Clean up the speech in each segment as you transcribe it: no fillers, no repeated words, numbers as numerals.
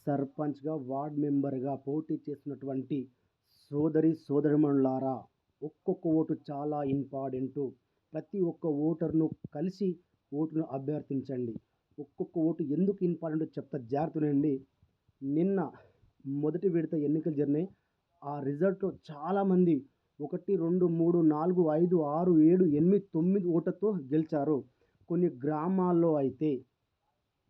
సర్పంచ్‌గా, వార్డ్ మెంబర్‌గా పోటీ చేస్తున్నటువంటి సోదరీమణులారా, ఒక్కొక్క ఓటు చాలా ఇంపార్టెంటు. ప్రతి ఒక్క ఓటరును కలిసి ఓటును అభ్యర్థించండి. ఒక్కొక్క ఓటు ఎందుకు ఇంపార్టెంటో చెప్తా జాగ్రత్తగా వినండి. నిన్న మొదటి విడత ఎన్నికలు జరిగినాయి. ఆ రిజల్ట్‌లో చాలామంది 1, 2, 3, 4, 5, 6, 7, 8, 9 ఓట్లతో గెలిచారు. కొన్ని గ్రామాల్లో అయితే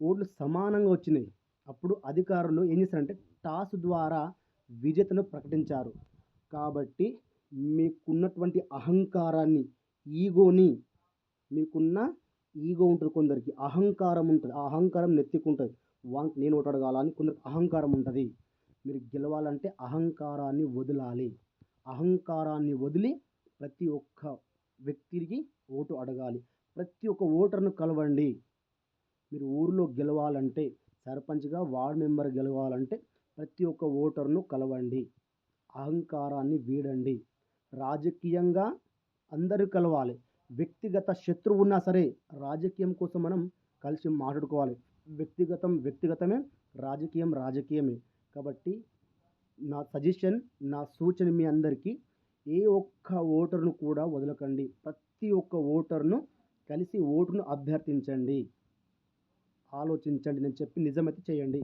ఓట్లు సమానంగా వచ్చినాయి. అప్పుడు అధికారులు ఏం చేశారంటే టాస్ ద్వారా విజేతను ప్రకటించారు. కాబట్టి మీకున్నటువంటి అహంకారాన్ని, ఈగోని మీకున్న ఈగో ఉంటది కొందరికి. అహంకారం ఉంటది. ఆ అహంకారం నెత్తికుంటది. నేను ఓటు అడగాలా అని కొందరికి అహంకారం ఉంటది. మీరు గెలవాలంటే అహంకారాన్ని వదలాలి. అహంకారాన్ని వదిలి ప్రతి ఒక్క వ్యక్తికి ఓటు అడగాలి. ప్రతి ఒక్క ఓటరును కలవండి. మీరు ఊరిలో గెలవాలంటే, సర్పంచ్‌గా, వార్డ్ మెంబర్ గెలవాలంటే ప్రతి ఒక్క ఓటరును కలవండి. అహంకారాన్ని వీడండి. రాజకీయంగా అందరూ కలవాలి. వ్యక్తిగత శత్రువున్నా సరే రాజకీయం కోసం మనం కలిసి మాట్లాడుకోవాలి. వ్యక్తిగతం వ్యక్తిగతమే, రాజకీయం రాజకీయమే. కాబట్టి నా సజెషన్, నా సూచన మీ అందరికీ ఏ ఒక్క ఓటరును కూడా వదలకండి. ప్రతి ఒక్క ఓటరును కలిసి ఓటును అభ్యర్థించండి. ఆలోచించండి. నేను చెప్పి నిజమైతే చేయండి.